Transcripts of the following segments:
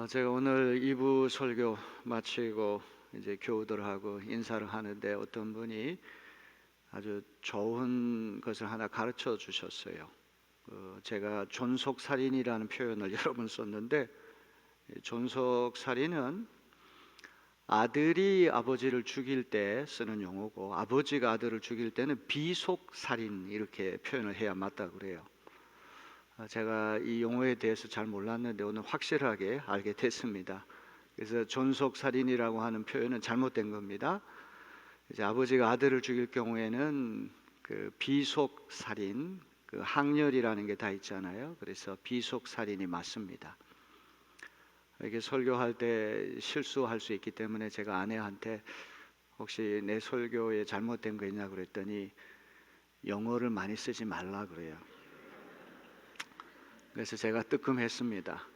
제가 오늘 2부 설교 마치고 이제 교우들하고 인사를 하는데 어떤 분이 아주 좋은 것을 하나 가르쳐 주셨어요. 제가 존속살인이라는 표현을 여러 번 썼는데, 존속살인은 아들이 아버지를 죽일 때 쓰는 용어고, 아버지가 아들을 죽일 때는 비속살인 이렇게 표현을 해야 맞다 그래요. 제가 이 용어에 대해서 잘 몰랐는데 오늘 확실하게 알게 됐습니다. 그래서 존속살인이라고 하는 표현은 잘못된 겁니다. 이제 아버지가 아들을 죽일 경우에는 그 비속살인, 그 항렬이라는 게 다 있잖아요. 그래서 비속살인이 맞습니다. 이게 설교할 때 실수할 수 있기 때문에 제가 아내한테 혹시 내 설교에 잘못된 거 있냐 그랬더니 영어를 많이 쓰지 말라 그래요. 그래서 제가 뜨끔했습니다.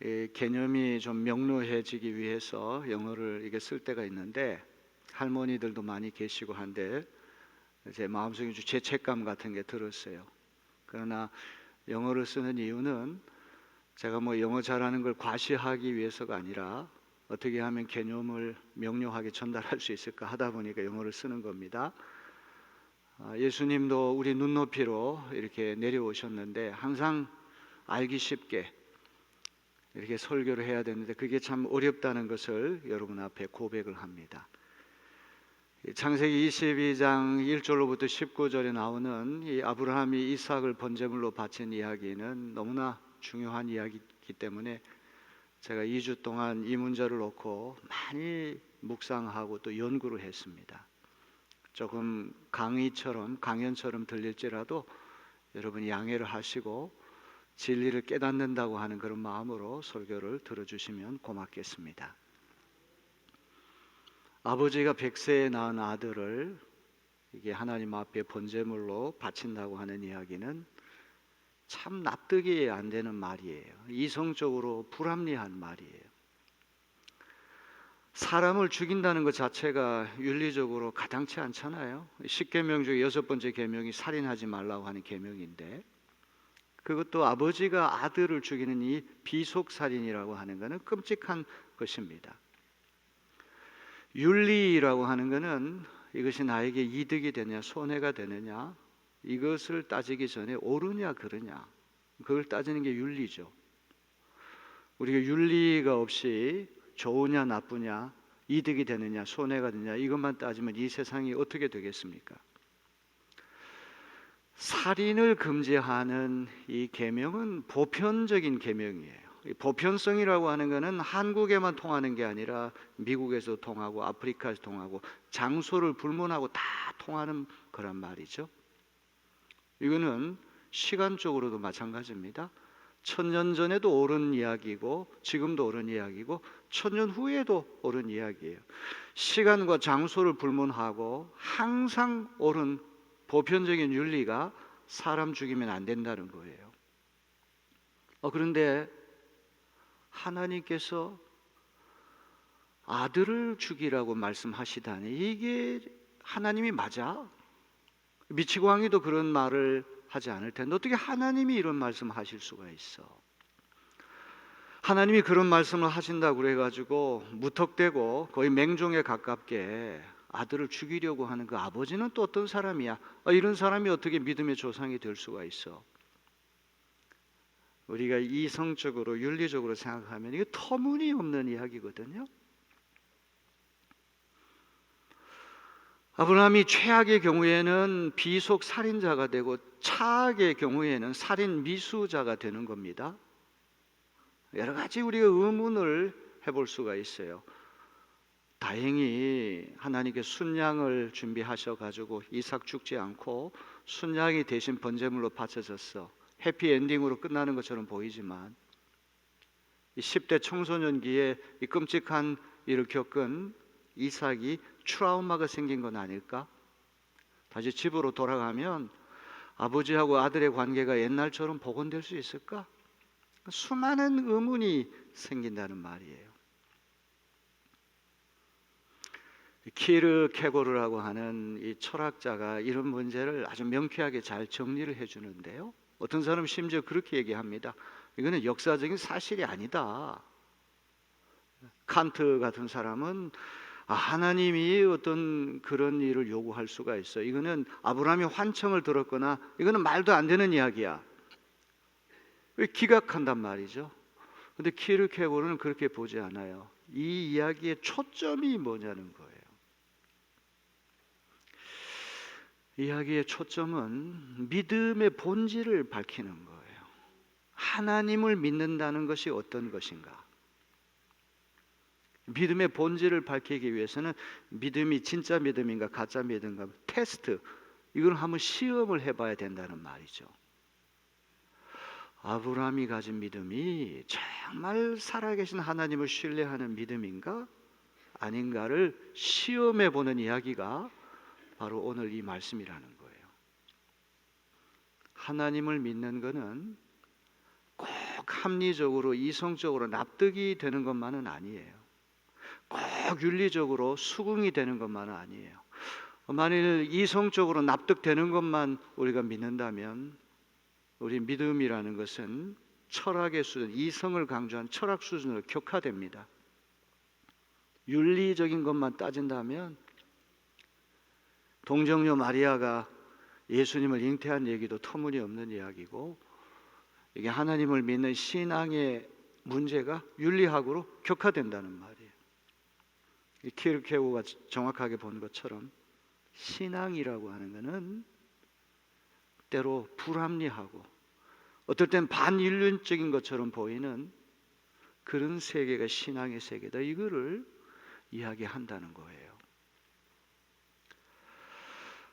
이 개념이 좀 명료해지기 위해서 영어를 이게 쓸 때가 있는데, 할머니들도 많이 계시고 한데 제 마음속에 죄책감 같은 게 들었어요. 그러나 영어를 쓰는 이유는 제가 뭐 영어 잘하는 걸 과시하기 위해서가 아니라 어떻게 하면 개념을 명료하게 전달할 수 있을까 하다 보니까 영어를 쓰는 겁니다. 예수님도 우리 눈높이로 이렇게 내려오셨는데 항상 알기 쉽게 이렇게 설교를 해야 되는데 그게 참 어렵다는 것을 여러분 앞에 고백을 합니다. 창세기 22장 1절로부터 19절에 나오는 이 아브라함이 이삭을 번제물로 바친 이야기는 너무나 중요한 이야기이기 때문에 제가 2주 동안 이 문제를 놓고 많이 묵상하고 또 연구를 했습니다. 조금 강연처럼 들릴지라도 여러분이 양해를 하시고 진리를 깨닫는다고 하는 그런 마음으로 설교를 들어주시면 고맙겠습니다. 아버지가 100세에 낳은 아들을 이게 하나님 앞에 번제물로 바친다고 하는 이야기는 참 납득이 안 되는 말이에요. 이성적으로 불합리한 말이에요. 사람을 죽인다는 것 자체가 윤리적으로 가당치 않잖아요. 10계명 중에 6번째 계명이 살인하지 말라고 하는 계명인데, 그것도 아버지가 아들을 죽이는 이 비속살인이라고 하는 것은 끔찍한 것입니다. 윤리라고 하는 것은 이것이 나에게 이득이 되냐 손해가 되느냐 이것을 따지기 전에 옳으냐 그르냐 그걸 따지는 게 윤리죠. 우리가 윤리가 없이 좋으냐 나쁘냐 이득이 되느냐 손해가 되느냐 이것만 따지면 이 세상이 어떻게 되겠습니까? 살인을 금지하는 이 계명은 보편적인 계명이에요. 보편성이라고 하는 것은 한국에만 통하는 게 아니라 미국에서 통하고 아프리카에서 통하고 장소를 불문하고 다 통하는 거란 말이죠. 이거는 시간적으로도 마찬가지입니다. 1000년 전에도 옳은 이야기고 지금도 옳은 이야기고 1000년 후에도 옳은 이야기예요. 시간과 장소를 불문하고 항상 옳은 보편적인 윤리가 사람 죽이면 안 된다는 거예요. 그런데 하나님께서 아들을 죽이라고 말씀하시다니 이게 하나님이 맞아? 미치광이도 그런 말을 하지 않을 텐데 어떻게 하나님이 이런 말씀을 하실 수가 있어? 하나님이 그런 말씀을 하신다고 그래가지고 무턱대고 거의 맹종에 가깝게 아들을 죽이려고 하는 그 아버지는 또 어떤 사람이야? 이런 사람이 어떻게 믿음의 조상이 될 수가 있어? 우리가 이성적으로 윤리적으로 생각하면 이게 터무니없는 이야기거든요. 아브라함이 최악의 경우에는 비속 살인자가 되고 차악의 경우에는 살인 미수자가 되는 겁니다. 여러 가지 우리가 의문을 해볼 수가 있어요. 다행히 하나님께 순양을 준비하셔가지고 이삭 죽지 않고 순양이 대신 번제물로 바쳐졌어. 해피엔딩으로 끝나는 것처럼 보이지만 이 10대 청소년기에 이 끔찍한 일을 겪은 이삭이 트라우마가 생긴 건 아닐까? 다시 집으로 돌아가면 아버지하고 아들의 관계가 옛날처럼 복원될 수 있을까? 수많은 의문이 생긴다는 말이에요. 키르케고르라고 하는 이 철학자가 이런 문제를 아주 명쾌하게 잘 정리를 해주는데요. 어떤 사람은 심지어 그렇게 얘기합니다. 이거는 역사적인 사실이 아니다. 칸트 같은 사람은 하나님이 어떤 그런 일을 요구할 수가 있어. 이거는 아브라함이 환청을 들었거나 이거는 말도 안 되는 이야기야. 기각한단 말이죠. 근데 키르케고르는 그렇게 보지 않아요. 이 이야기의 초점이 뭐냐는 거예요. 이야기의 초점은 믿음의 본질을 밝히는 거예요. 하나님을 믿는다는 것이 어떤 것인가? 믿음의 본질을 밝히기 위해서는 믿음이 진짜 믿음인가 가짜 믿음인가 테스트, 이걸 한번 시험을 해봐야 된다는 말이죠. 아브라함이 가진 믿음이 정말 살아계신 하나님을 신뢰하는 믿음인가 아닌가를 시험해 보는 이야기가 바로 오늘 이 말씀이라는 거예요. 하나님을 믿는 것은 꼭 합리적으로 이성적으로 납득이 되는 것만은 아니에요. 꼭 윤리적으로 수긍이 되는 것만은 아니에요. 만일 이성적으로 납득되는 것만 우리가 믿는다면 우리 믿음이라는 것은 철학의 수준, 이성을 강조한 철학 수준으로 격화됩니다. 윤리적인 것만 따진다면 동정녀 마리아가 예수님을 잉태한 얘기도 터무니없는 이야기고, 이게 하나님을 믿는 신앙의 문제가 윤리학으로 격화된다는 말이에요. 키르케고가 정확하게 본 것처럼 신앙이라고 하는 것은 때로 불합리하고 어떨 땐 반인륜적인 것처럼 보이는 그런 세계가 신앙의 세계다, 이거를 이야기한다는 거예요.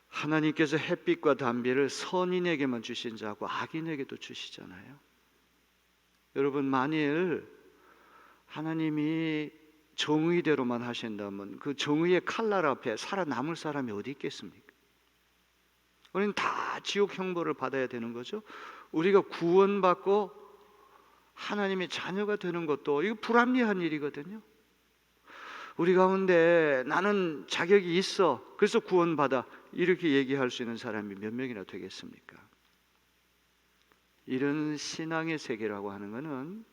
하나님께서 햇빛과 단비를 선인에게만 주신 자고 악인에게도 주시잖아요. 여러분, 만일 하나님이 정의대로만 하신다면 그 정의의 칼날 앞에 살아남을 사람이 어디 있겠습니까? 우리는 다 지옥 형벌을 받아야 되는 거죠. 우리가 구원받고 하나님의 자녀가 되는 것도 이거 불합리한 일이거든요. 우리 가운데 나는 자격이 있어, 그래서 구원받아, 이렇게 얘기할 수 있는 사람이 몇 명이나 되겠습니까? 이런 신앙의 세계라고 하는 것은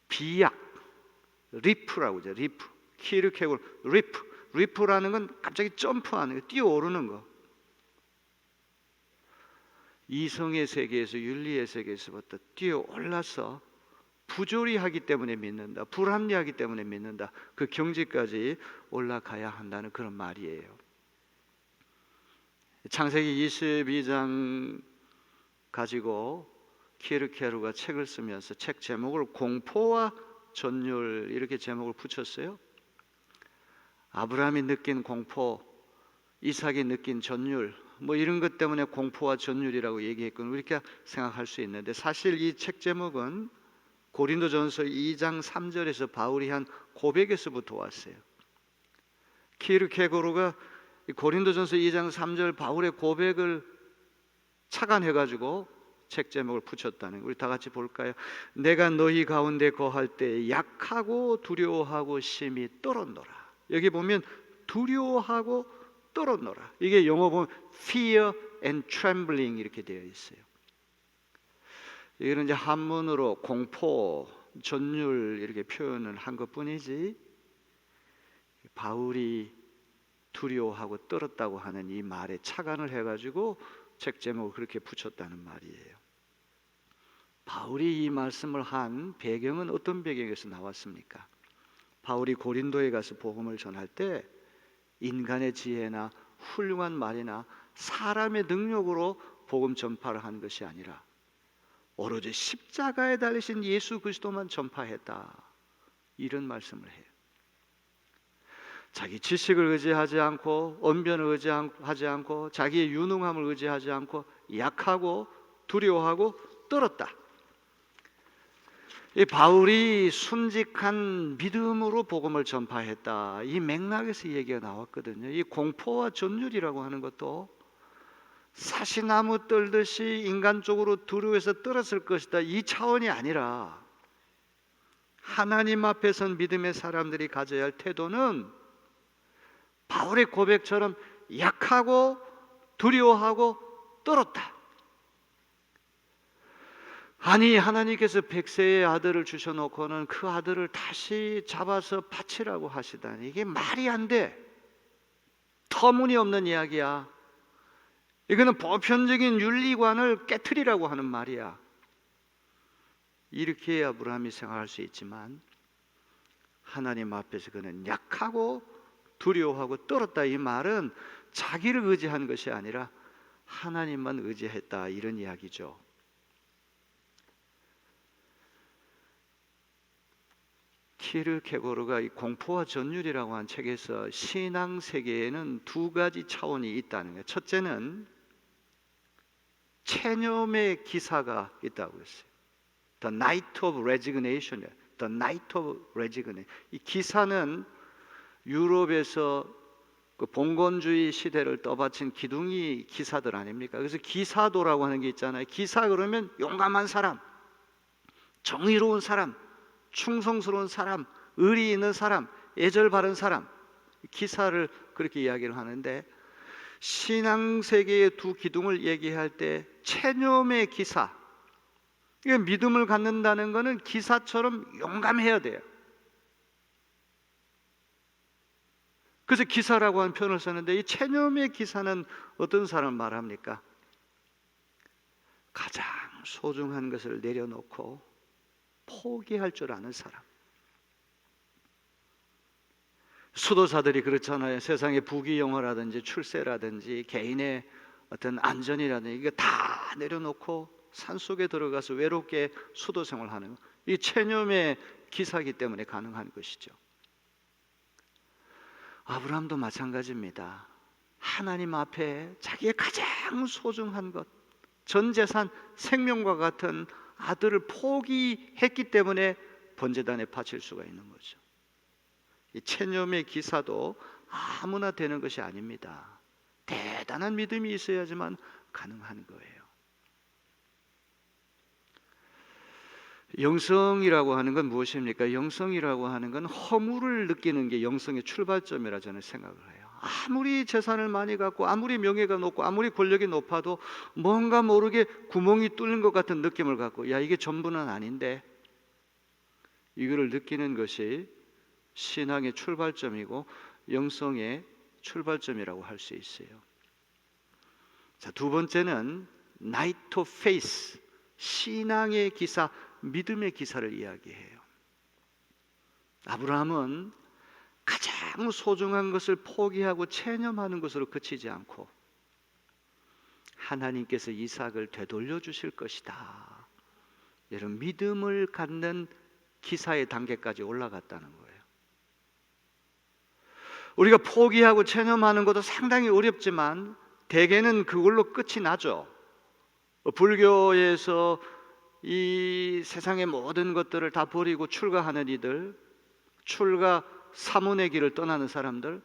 비약, 리프라고 하죠. 리프, 키르케고르, 리프라는 건 갑자기 점프하는 거, 뛰어오르는 거. 이성의 세계에서, 윤리의 세계에서부터 뛰어올라서 부조리하기 때문에 믿는다, 불합리하기 때문에 믿는다, 그 경지까지 올라가야 한다는 그런 말이에요. 창세기 22장 가지고 키르케고르가 책을 쓰면서 책 제목을 공포와 전율, 이렇게 제목을 붙였어요. 아브라함이 느낀 공포, 이삭이 느낀 전율, 뭐 이런 것 때문에 공포와 전율이라고 얘기했건 우리가 생각할 수 있는데, 사실 이 책 제목은 고린도전서 2장 3절에서 바울이 한 고백에서부터 왔어요. 키르케고르가 고린도전서 2장 3절 바울의 고백을 착안해가지고 책 제목을 붙였다는 거. 우리 다 같이 볼까요? 내가 너희 가운데 거할 때 약하고 두려워하고 심히 떨었노라. 여기 보면 두려워하고 떨었노라. 이게 영어 보면 fear and trembling 이렇게 되어 있어요. 이거는 이제 한문으로 공포, 전율 이렇게 표현을 한 것뿐이지, 바울이 두려워하고 떨었다고 하는 이 말에 착안을 해가지고 책 제목을 그렇게 붙였다는 말이에요. 바울이 이 말씀을 한 배경은 어떤 배경에서 나왔습니까? 바울이 고린도에 가서 복음을 전할 때 인간의 지혜나 훌륭한 말이나 사람의 능력으로 복음 전파를 한 것이 아니라 오로지 십자가에 달리신 예수 그리스도만 전파했다, 이런 말씀을 해요. 자기 지식을 의지하지 않고 언변을 의지하지 않고 자기의 유능함을 의지하지 않고 약하고 두려워하고 떨었다. 이 바울이 순직한 믿음으로 복음을 전파했다, 이 맥락에서 얘기가 나왔거든요. 이 공포와 전율이라고 하는 것도 사시나무 떨듯이 인간적으로 두려워해서 떨었을 것이다, 이 차원이 아니라 하나님 앞에 선 믿음의 사람들이 가져야 할 태도는 바울의 고백처럼 약하고 두려워하고 떨었다. 아니, 하나님께서 100세의 아들을 주셔놓고는 그 아들을 다시 잡아서 바치라고 하시다니, 이게 말이 안 돼. 터무니없는 이야기야. 이거는 보편적인 윤리관을 깨트리라고 하는 말이야. 이렇게 아브라함이 생각할 수 있지만 하나님 앞에서 그는 약하고 두려워하고 떨었다. 이 말은 자기를 의지한 것이 아니라 하나님만 의지했다, 이런 이야기죠. 키르케고르가 이 공포와 전율이라고 한 책에서 신앙 세계에는 두 가지 차원이 있다는 거예요. 첫째는 체념의 기사가 있다고 했어요. The Night of Resignation. The Night of Resignation. 이 기사는 유럽에서 그 봉건주의 시대를 떠받친 기둥이 기사들 아닙니까? 그래서 기사도라고 하는 게 있잖아요. 기사 그러면 용감한 사람, 정의로운 사람, 충성스러운 사람, 의리 있는 사람, 애절 바른 사람, 기사를 그렇게 이야기를 하는데, 신앙 세계의 두 기둥을 얘기할 때 체념의 기사, 믿음을 갖는다는 것은 기사처럼 용감해야 돼요. 그래서 기사라고 하는 표현을 썼는데, 이 체념의 기사는 어떤 사람을 말합니까? 가장 소중한 것을 내려놓고 포기할 줄 아는 사람. 수도사들이 그렇잖아요. 세상의 부귀영화라든지 출세라든지 개인의 어떤 안전이라든지 이거 다 내려놓고 산속에 들어가서 외롭게 수도 생활하는, 이 체념의 기사이기 때문에 가능한 것이죠. 아브라함도 마찬가지입니다. 하나님 앞에 자기의 가장 소중한 것, 전 재산, 생명과 같은 아들을 포기했기 때문에 번제단에 바칠 수가 있는 거죠. 이 체념의 기사도 아무나 되는 것이 아닙니다. 대단한 믿음이 있어야지만 가능한 거예요. 영성이라고 하는 건 무엇입니까? 영성이라고 하는 건 허물을 느끼는 게 영성의 출발점이라 저는 생각을 해요. 아무리 재산을 많이 갖고 아무리 명예가 높고 아무리 권력이 높아도 뭔가 모르게 구멍이 뚫린 것 같은 느낌을 갖고, 야, 이게 전부는 아닌데, 이거를 느끼는 것이 신앙의 출발점이고 영성의 출발점이라고 할 수 있어요. 자, 두 번째는 Night of Faith, 신앙의 기사, 믿음의 기사를 이야기해요. 아브라함은 가장 소중한 것을 포기하고 체념하는 것으로 그치지 않고 하나님께서 이삭을 되돌려 주실 것이다, 이런 믿음을 갖는 기사의 단계까지 올라갔다는 거예요. 우리가 포기하고 체념하는 것도 상당히 어렵지만 대개는 그걸로 끝이 나죠. 불교에서 이 세상의 모든 것들을 다 버리고 출가하는 이들, 출가 사문의 길을 떠나는 사람들,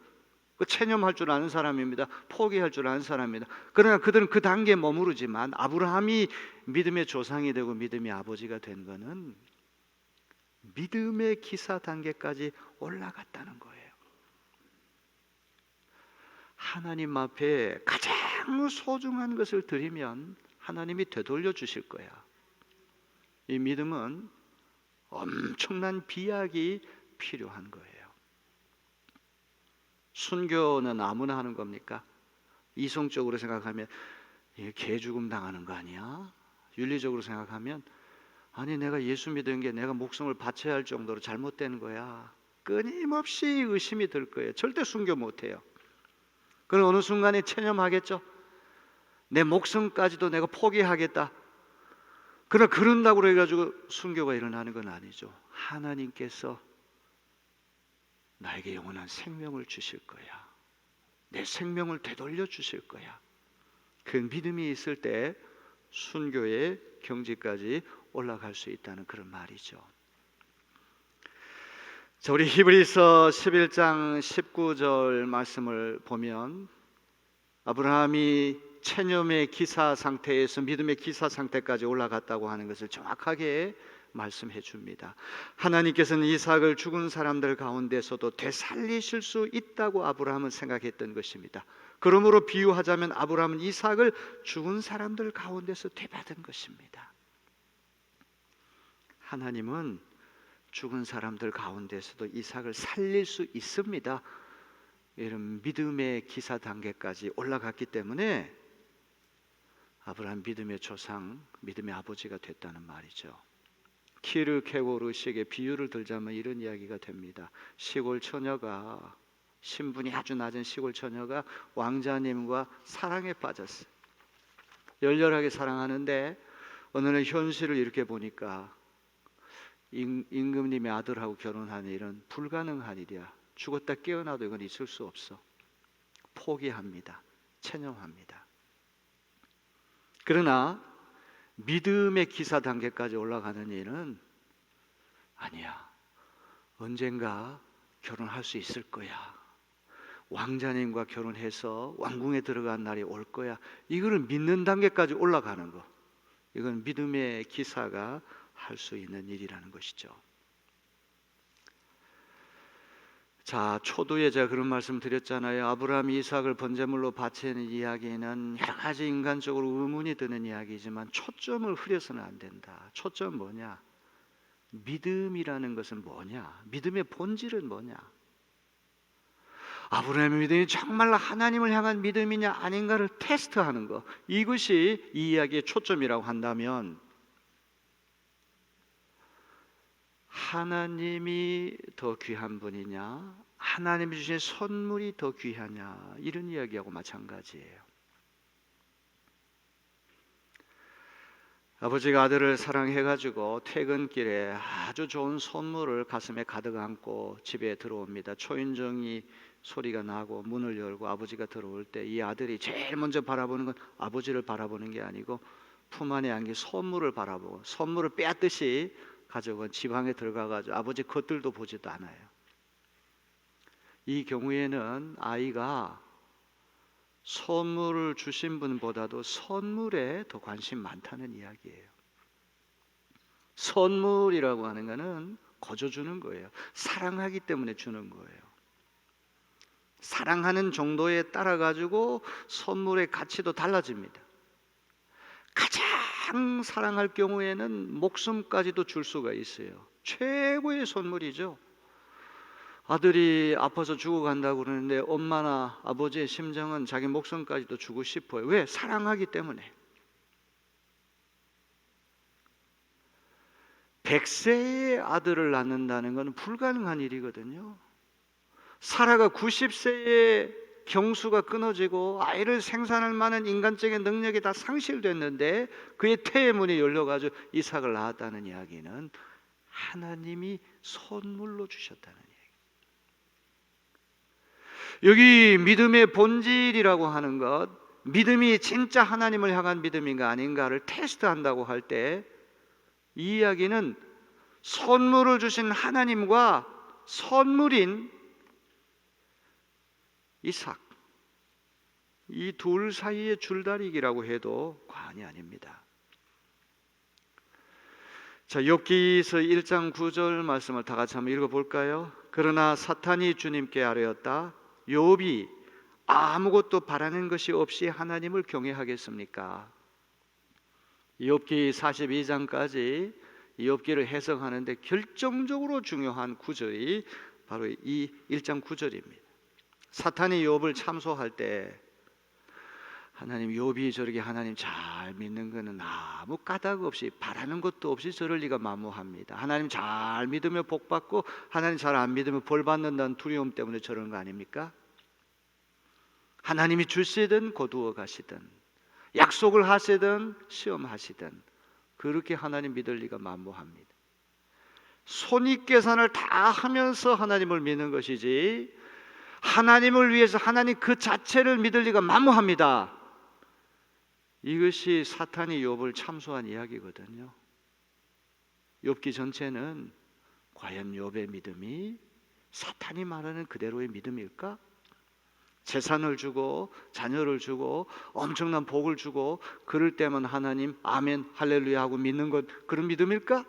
그 체념할 줄 아는 사람입니다. 포기할 줄 아는 사람입니다. 그러나 그들은 그 단계에 머무르지만 아브라함이 믿음의 조상이 되고 믿음의 아버지가 된 것은 믿음의 기사 단계까지 올라갔다는 거예요. 하나님 앞에 가장 소중한 것을 드리면 하나님이 되돌려 주실 거야. 이 믿음은 엄청난 비약이 필요한 거예요. 순교는 아무나 하는 겁니까? 이성적으로 생각하면 이게 개죽음 당하는 거 아니야? 윤리적으로 생각하면 아니, 내가 예수 믿은 게 내가 목숨을 바쳐야 할 정도로 잘못된 거야, 끊임없이 의심이 들 거예요. 절대 순교 못해요. 그럼 어느 순간에 체념하겠죠. 내 목숨까지도 내가 포기하겠다. 그러나 그런다고 해가지고 순교가 일어나는 건 아니죠. 하나님께서 나에게 영원한 생명을 주실 거야, 내 생명을 되돌려 주실 거야, 그 믿음이 있을 때 순교의 경지까지 올라갈 수 있다는 그런 말이죠. 자, 우리 히브리서 11장 19절 말씀을 보면 아브라함이 체념의 기사 상태에서 믿음의 기사 상태까지 올라갔다고 하는 것을 정확하게 말씀해 줍니다. 하나님께서는 이삭을 죽은 사람들 가운데서도 되살리실 수 있다고 아브라함은 생각했던 것입니다. 그러므로 비유하자면 아브라함은 이삭을 죽은 사람들 가운데서 되받은 것입니다. 하나님은 죽은 사람들 가운데서도 이삭을 살릴 수 있습니다. 이런 믿음의 기사 단계까지 올라갔기 때문에 아브라함 믿음의 조상, 믿음의 아버지가 됐다는 말이죠. 키르케고르식의 비유를 들자면 이런 이야기가 됩니다. 시골 처녀가, 신분이 아주 낮은 시골 처녀가 왕자님과 사랑에 빠졌어요. 열렬하게 사랑하는데 어느 날 현실을 이렇게 보니까 임금님의 아들하고 결혼하는 일은 불가능한 일이야. 죽었다 깨어나도 이건 있을 수 없어. 포기합니다. 체념합니다. 그러나 믿음의 기사 단계까지 올라가는 일은 아니야. 언젠가 결혼할 수 있을 거야. 왕자님과 결혼해서 왕궁에 들어간 날이 올 거야. 이거를 믿는 단계까지 올라가는 거. 이건 믿음의 기사가 할 수 있는 일이라는 것이죠. 자, 초두에 제가 그런 말씀 드렸잖아요. 아브라함이 이삭을 번제물로 바치는 이야기는 여러 가지 인간적으로 의문이 드는 이야기지만 초점을 흐려서는 안 된다. 초점 뭐냐? 믿음이라는 것은 뭐냐? 믿음의 본질은 뭐냐? 아브라함의 믿음이 정말로 하나님을 향한 믿음이냐 아닌가를 테스트하는 것, 이것이 이 이야기의 초점이라고 한다면 하나님이 더 귀한 분이냐, 하나님이 주신 선물이 더 귀하냐, 이런 이야기하고 마찬가지예요. 아버지가 아들을 사랑해가지고 퇴근길에 아주 좋은 선물을 가슴에 가득 안고 집에 들어옵니다. 초인종이 소리가 나고 문을 열고 아버지가 들어올 때 이 아들이 제일 먼저 바라보는 건 아버지를 바라보는 게 아니고 품 안에 안긴 선물을 바라보고, 선물을 빼앗듯이 가져온 지방에 들어가가지고 아버지 겉들도 보지도 않아요. 이 경우에는 아이가 선물을 주신 분보다도 선물에 더 관심 많다는 이야기예요. 선물이라고 하는 것은 거저 주는 거예요. 사랑하기 때문에 주는 거예요. 사랑하는 정도에 따라 가지고 선물의 가치도 달라집니다. 가장 사랑할 경우에는 목숨까지도 줄 수가 있어요. 최고의 선물이죠. 아들이 아파서 죽어간다고 그러는데 엄마나 아버지의 심정은 자기 목숨까지도 주고 싶어요. 왜? 사랑하기 때문에. 100세의 아들을 낳는다는 건 불가능한 일이거든요. 사라가 90세의 경수가 끊어지고 아이를 생산할 만한 인간적인 능력이 다 상실됐는데 그의 태의 문이 열려가지고 이삭을 낳았다는 이야기는 하나님이 선물로 주셨다는 이야기. 여기 믿음의 본질이라고 하는 것, 믿음이 진짜 하나님을 향한 믿음인가 아닌가를 테스트한다고 할 때 이 이야기는 선물을 주신 하나님과 선물인 이삭, 이 둘 사이의 줄다리기라고 해도 과언이 아닙니다. 자, 욥기서 1장 9절 말씀을 다 같이 한번 읽어볼까요? 그러나 사탄이 주님께 아뢰었다. 욥이 아무것도 바라는 것이 없이 하나님을 경외하겠습니까? 욥기 42장까지 욥기를 해석하는데 결정적으로 중요한 구절이 바로 이 1장 9절입니다. 사탄이 욥을 참소할 때 하나님, 욥이 저렇게 하나님 잘 믿는 것은 아무 까닭 없이 바라는 것도 없이 저럴 리가 만무합니다. 하나님 잘 믿으면 복 받고 하나님 잘 안 믿으면 벌 받는다는 두려움 때문에 저런 거 아닙니까? 하나님이 주시든 거두어 가시든 약속을 하시든 시험하시든 그렇게 하나님 믿을 리가 만무합니다. 손익계산을 다 하면서 하나님을 믿는 것이지 하나님을 위해서 하나님 그 자체를 믿을 리가 만무합니다. 이것이 사탄이 욥을 참소한 이야기거든요. 욥기 전체는 과연 욥의 믿음이 사탄이 말하는 그대로의 믿음일까? 재산을 주고 자녀를 주고 엄청난 복을 주고 그럴 때만 하나님 아멘 할렐루야 하고 믿는 것, 그런 믿음일까?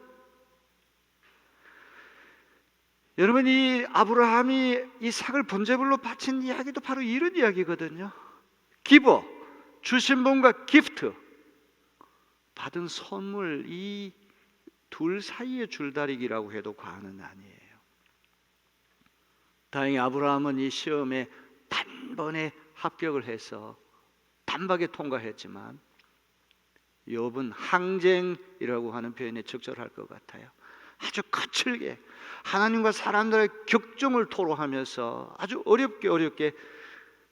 여러분, 이 아브라함이 이삭을 번제물로 바친 이야기도 바로 이런 이야기거든요. 기버, 주신 분과 기프트, 받은 선물, 이 둘 사이의 줄다리기라고 해도 과언은 아니에요. 다행히 아브라함은 이 시험에 단번에 합격을 해서 단박에 통과했지만 욥은 항쟁이라고 하는 표현에 적절할 것 같아요. 아주 거칠게 하나님과 사람들의 격정을 토로하면서 아주 어렵게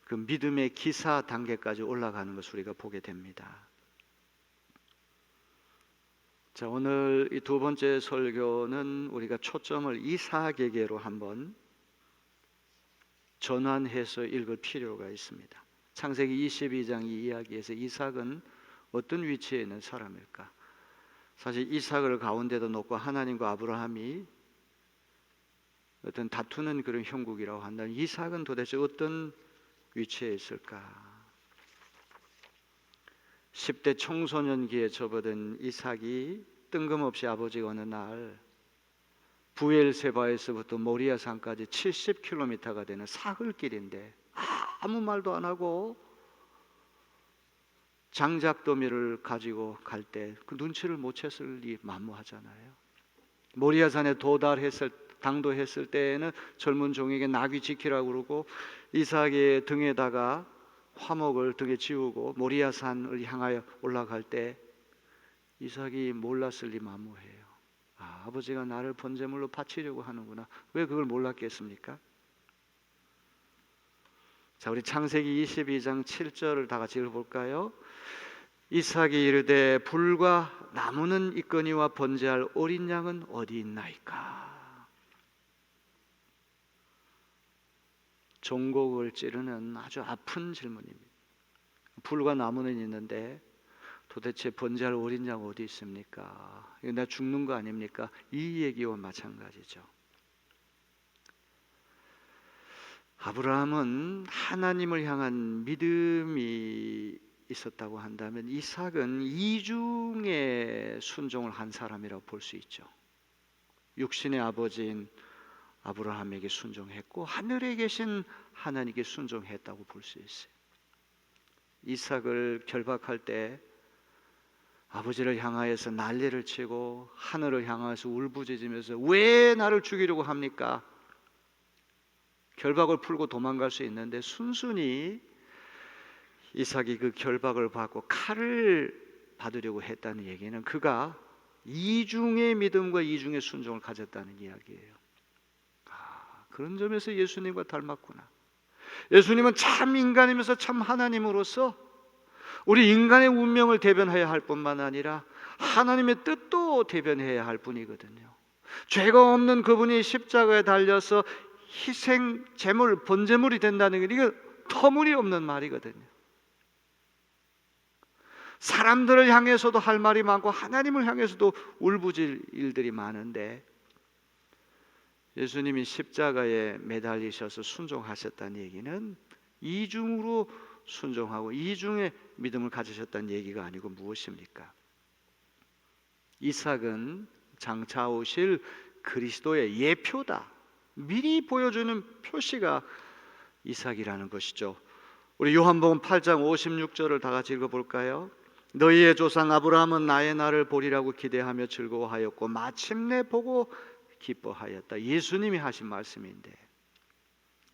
그 믿음의 기사 단계까지 올라가는 것을 우리가 보게 됩니다. 자, 오늘 이 두 번째 설교는 우리가 초점을 이삭에게로 한번 전환해서 읽을 필요가 있습니다. 창세기 22장 이 이야기에서 이삭은 어떤 위치에 있는 사람일까? 사실 이삭을 가운데도 놓고 하나님과 아브라함이 어떤 다투는 그런 형국이라고 한다면 이삭은 도대체 어떤 위치에 있을까? 10대 청소년기에 접어든 이삭이 뜬금없이 아버지가 어느 날 부엘세바에서부터 모리아 산까지 70km가 되는 사흘길인데 아무 말도 안 하고 장작더미를 가지고 갈 때 그 눈치를 못 챘을리 만무하잖아요. 모리아산에 당도했을 때에는 젊은 종에게 나귀 지키라고 그러고 이삭의 등에다가 화목을 등에 지우고 모리아산을 향하여 올라갈 때 이삭이 몰랐을리 만무해요. 아버지가 나를 번제물로 바치려고 하는구나. 왜 그걸 몰랐겠습니까? 자, 우리 창세기 22장 7절을 다 같이 읽어볼까요? 이삭이 이르되 불과 나무는 있거니와 번제할 어린 양은 어디 있나이까? 종곡을 찌르는 아주 아픈 질문입니다. 불과 나무는 있는데 도대체 번제할 어린 양 어디 있습니까? 이거 나 죽는 거 아닙니까? 이 얘기와 마찬가지죠. 아브라함은 하나님을 향한 믿음이 있었다고 한다면 이삭은 이중의 순종을 한 사람이라고 볼 수 있죠. 육신의 아버지인 아브라함에게 순종했고 하늘에 계신 하나님께 순종했다고 볼 수 있어요. 이삭을 결박할 때 아버지를 향하여서 난리를 치고 하늘을 향해서 울부짖으면서 왜 나를 죽이려고 합니까? 결박을 풀고 도망갈 수 있는데 순순히 이삭이 그 결박을 받고 칼을 받으려고 했다는 얘기는 그가 이중의 믿음과 이중의 순종을 가졌다는 이야기예요. 그런 점에서 예수님과 닮았구나. 예수님은 참 인간이면서 참 하나님으로서 우리 인간의 운명을 대변해야 할 뿐만 아니라 하나님의 뜻도 대변해야 할 분이거든요. 죄가 없는 그분이 십자가에 달려서 희생 제물 번제물이 된다는 게 이거 터무니없는 말이거든요. 사람들을 향해서도 할 말이 많고 하나님을 향해서도 울부짖을 일들이 많은데 예수님이 십자가에 매달리셔서 순종하셨다는 얘기는 이중으로 순종하고 이중의 믿음을 가지셨다는 얘기가 아니고 무엇입니까? 이삭은 장차 오실 그리스도의 예표다. 미리 보여주는 표시가 이삭이라는 것이죠. 우리 요한복음 8장 56절을 다 같이 읽어볼까요? 너희의 조상 아브라함은 나의 날을 보리라고 기대하며 즐거워하였고 마침내 보고 기뻐하였다. 예수님이 하신 말씀인데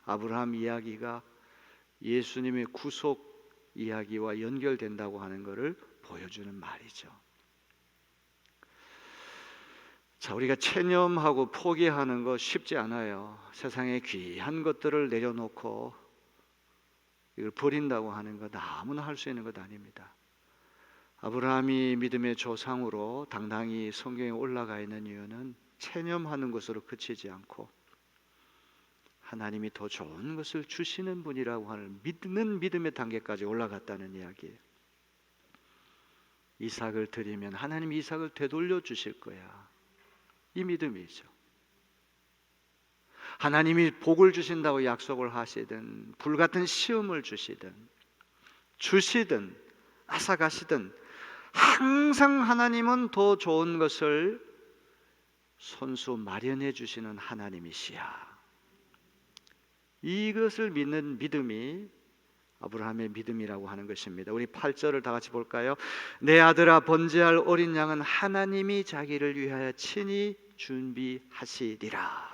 아브라함 이야기가 예수님의 구속 이야기와 연결된다고 하는 것을 보여주는 말이죠. 자, 우리가 체념하고 포기하는 거 쉽지 않아요. 세상에 귀한 것들을 내려놓고 이걸 버린다고 하는 것 아무나 할 수 있는 것 아닙니다. 아브라함이 믿음의 조상으로 당당히 성경에 올라가 있는 이유는 체념하는 것으로 그치지 않고 하나님이 더 좋은 것을 주시는 분이라고 하는 믿는 믿음의 단계까지 올라갔다는 이야기예요. 이삭을 드리면 하나님이 이삭을 되돌려 주실 거야. 이 믿음이죠. 하나님이 복을 주신다고 약속을 하시든 불같은 시험을 주시든 앗아가시든 항상 하나님은 더 좋은 것을 손수 마련해 주시는 하나님이시야. 이것을 믿는 믿음이 아브라함의 믿음이라고 하는 것입니다. 우리 8절을 다 같이 볼까요? 내 아들아, 번제할 어린 양은 하나님이 자기를 위하여 친히 준비하시리라.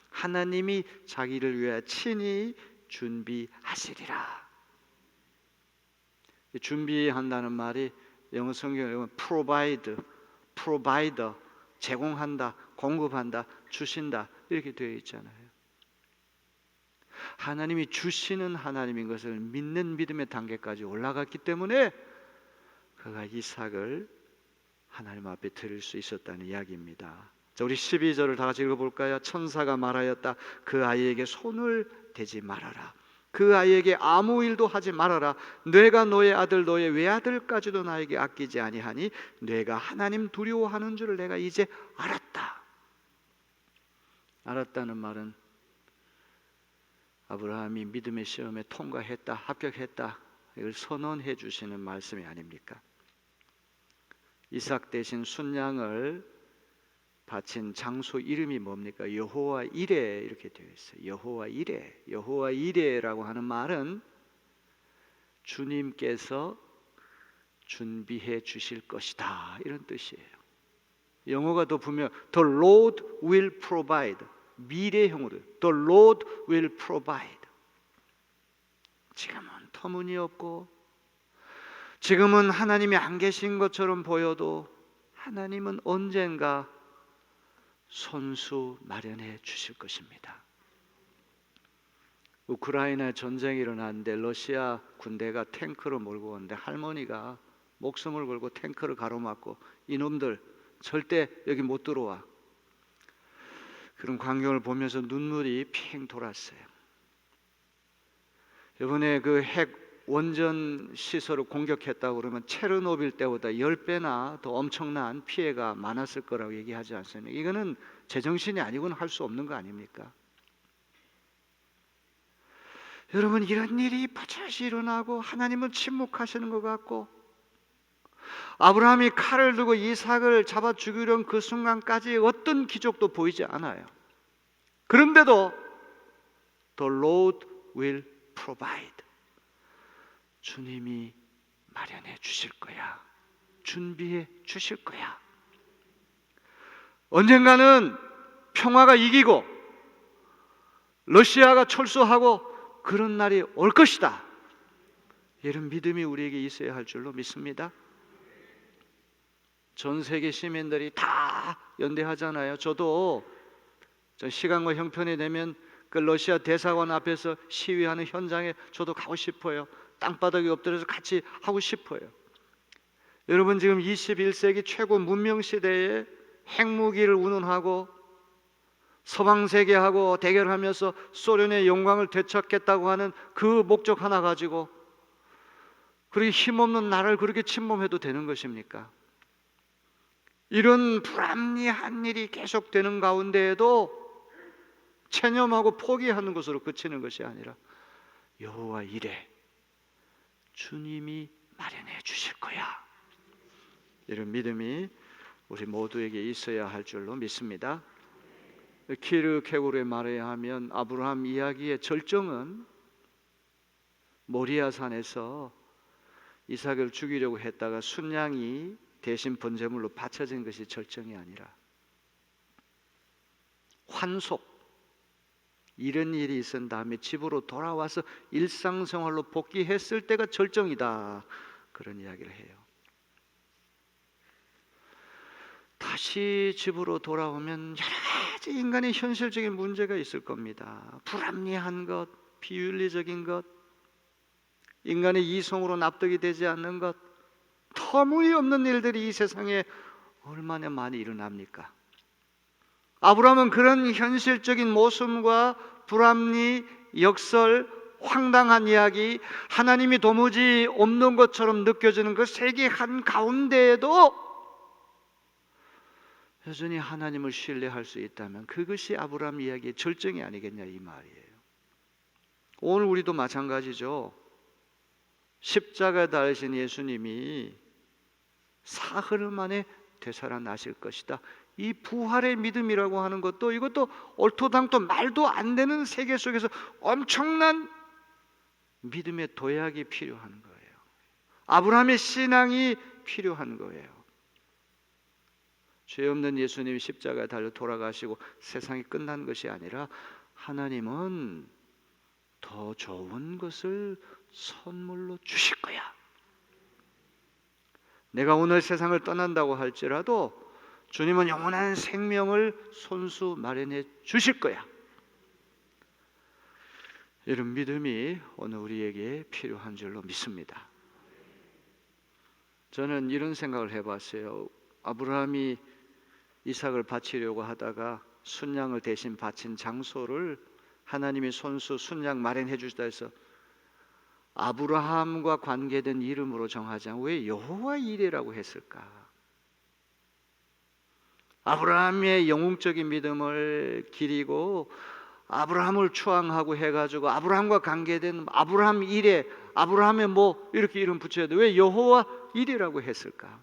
하나님이 자기를 위하여 친히 준비하시리라. 준비한다는 말이 영어 성경에 보면 provider, 제공한다, 공급한다, 주신다 이렇게 되어 있잖아요. 하나님이 주시는 하나님인 것을 믿는 믿음의 단계까지 올라갔기 때문에 그가 이삭을 하나님 앞에 드릴 수 있었다는 이야기입니다. 자, 우리 12절을 다 같이 읽어볼까요? 천사가 말하였다. 그 아이에게 손을 대지 말아라. 그 아이에게 아무 일도 하지 말아라. 뇌가 너의 아들 너의 외아들까지도 나에게 아끼지 아니하니 뇌가 하나님 두려워하는 줄을 내가 이제 알았다. 알았다는 말은 아브라함이 믿음의 시험에 통과했다, 합격했다, 이걸 선언해 주시는 말씀이 아닙니까? 이삭 대신 순양을 바친 장소 이름이 뭡니까? 여호와 이레 이렇게 되어 있어요. 여호와 이레. 여호와 이레라고 하는 말은 주님께서 준비해 주실 것이다 이런 뜻이에요. 영어가 더 분명 The Lord will provide. 미래형으로 The Lord will provide. 지금은 터무니없고 지금은 하나님이 안 계신 것처럼 보여도 하나님은 언젠가 손수 마련해 주실 것입니다. 우크라이나 전쟁이 일어났는데 러시아 군대가 탱크를 몰고 오는데 할머니가 목숨을 걸고 탱크를 가로막고 이놈들 절대 여기 못 들어와. 그런 광경을 보면서 눈물이 핑 돌았어요. 이번에 그 핵 원전 시설을 공격했다고 그러면 체르노빌 때보다 10배나 더 엄청난 피해가 많았을 거라고 얘기하지 않습니까? 이거는 제정신이 아니고는 할 수 없는 거 아닙니까? 여러분, 이런 일이 버젓이 일어나고 하나님은 침묵하시는 것 같고 아브라함이 칼을 들고 이삭을 잡아 죽이려는 그 순간까지 어떤 기적도 보이지 않아요. 그런데도 The Lord will provide. 주님이 마련해 주실 거야. 준비해 주실 거야. 언젠가는 평화가 이기고 러시아가 철수하고 그런 날이 올 것이다. 이런 믿음이 우리에게 있어야 할 줄로 믿습니다. 전 세계 시민들이 다 연대하잖아요. 저도 시간과 형편이 되면 그 러시아 대사관 앞에서 시위하는 현장에 저도 가고 싶어요. 땅바닥에 엎드려서 같이 하고 싶어요. 여러분, 지금 21세기 최고 문명 시대에 핵무기를 운운하고 서방 세계하고 대결하면서 소련의 영광을 되찾겠다고 하는 그 목적 하나 가지고 그렇게 힘없는 나라를 그렇게 침범해도 되는 것입니까? 이런 불합리한 일이 계속되는 가운데에도 체념하고 포기하는 것으로 그치는 것이 아니라 여호와 이레, 주님이 마련해 주실 거야. 이런 믿음이 우리 모두에게 있어야 할 줄로 믿습니다. 키르케고르의 말에 하면 아브라함 이야기의 절정은 모리아 산에서 이삭을 죽이려고 했다가 순양이 대신 번제물로 바쳐진 것이 절정이 아니라 환속, 이런 일이 있은 다음에 집으로 돌아와서 일상생활로 복귀했을 때가 절정이다, 그런 이야기를 해요. 다시 집으로 돌아오면 여러 가지 인간의 현실적인 문제가 있을 겁니다. 불합리한 것, 비윤리적인 것, 인간의 이성으로 납득이 되지 않는 것, 터무니없는 일들이 이 세상에 얼마나 많이 일어납니까? 아브라함은 그런 현실적인 모순과 불합리, 역설, 황당한 이야기, 하나님이 도무지 없는 것처럼 느껴지는 그 세계 한가운데에도 여전히 하나님을 신뢰할 수 있다면 그것이 아브라함 이야기의 절정이 아니겠냐, 이 말이에요. 오늘 우리도 마찬가지죠. 십자가에 달리신 예수님이 사흘 만에 되살아나실 것이다. 이 부활의 믿음이라고 하는 것도, 이것도 얼토당토 말도 안 되는 세계 속에서 엄청난 믿음의 도약이 필요한 거예요. 아브라함의 신앙이 필요한 거예요. 죄 없는 예수님이 십자가에 달려 돌아가시고 세상이 끝난 것이 아니라 하나님은 더 좋은 것을 선물로 주실 거야. 내가 오늘 세상을 떠난다고 할지라도 주님은 영원한 생명을 손수 마련해 주실 거야. 이런 믿음이 오늘 우리에게 필요한 줄로 믿습니다. 저는 이런 생각을 해봤어요. 아브라함이 이삭을 바치려고 하다가 순양을 대신 바친 장소를 하나님이 손수 순양 마련해 주시다 해서 아브라함과 관계된 이름으로 정하지 않고 왜 여호와 이레라고 했을까? 아브라함의 영웅적인 믿음을 기리고 아브라함을 추앙하고 해가지고 아브라함과 관계된 아브라함 이레, 아브라함의 뭐 이렇게 이름 붙여야 돼. 왜 여호와 이레라고 했을까?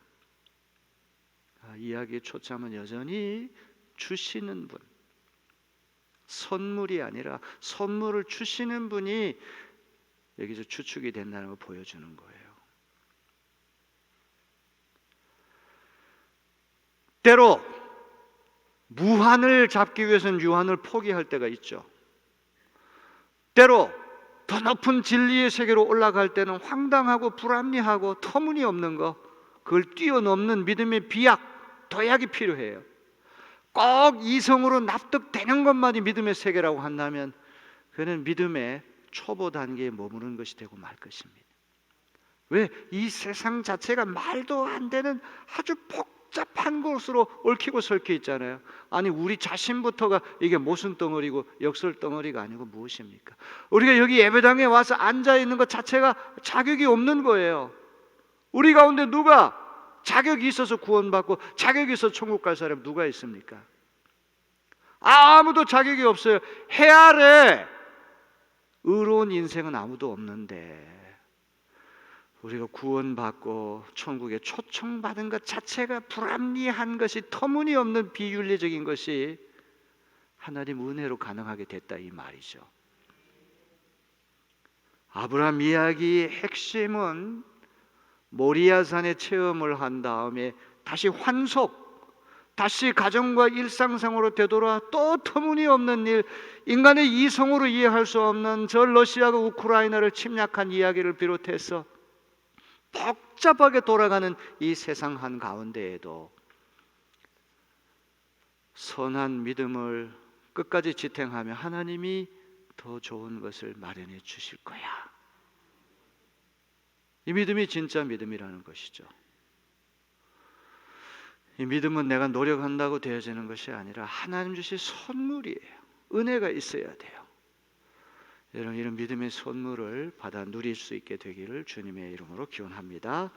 이야기의 초점은 여전히 주시는 분, 선물이 아니라 선물을 주시는 분이 여기서 주축이 된다는 걸 보여주는 거예요. 때로 무한을 잡기 위해서는 유한을 포기할 때가 있죠. 때로 더 높은 진리의 세계로 올라갈 때는 황당하고 불합리하고 터무니없는 거, 그걸 뛰어넘는 믿음의 비약, 도약이 필요해요. 꼭 이성으로 납득되는 것만이 믿음의 세계라고 한다면 그는 믿음의 초보 단계에 머무는 것이 되고 말 것입니다. 왜? 이 세상 자체가 말도 안 되는 아주 복잡한 것으로 얽히고 설켜 있잖아요. 아니 우리 자신부터가 이게 모순 덩어리고 역설 덩어리가 아니고 무엇입니까? 우리가 여기 예배당에 와서 앉아 있는 것 자체가 자격이 없는 거예요. 우리 가운데 누가 자격이 있어서 구원받고 자격이 있어서 천국 갈 사람 누가 있습니까? 아무도 자격이 없어요. 해 아래 의로운 인생은 아무도 없는데 우리가 구원받고 천국에 초청받은 것 자체가 불합리한 것이 터무니없는 비윤리적인 것이 하나님 은혜로 가능하게 됐다 이 말이죠. 아브라함 이야기의 핵심은 모리아산의 체험을 한 다음에 다시 환속, 다시 가정과 일상생활로 되돌아 또 터무니없는 일, 인간의 이성으로 이해할 수 없는 저 러시아가 우크라이나를 침략한 이야기를 비롯해서 복잡하게 돌아가는 이 세상 한가운데에도 선한 믿음을 끝까지 지탱하며 하나님이 더 좋은 것을 마련해 주실 거야. 이 믿음이 진짜 믿음이라는 것이죠. 이 믿음은 내가 노력한다고 되어지는 것이 아니라 하나님 주신 선물이에요. 은혜가 있어야 돼요. 여러분 이런 믿음의 선물을 받아 누릴 수 있게 되기를 주님의 이름으로 기원합니다.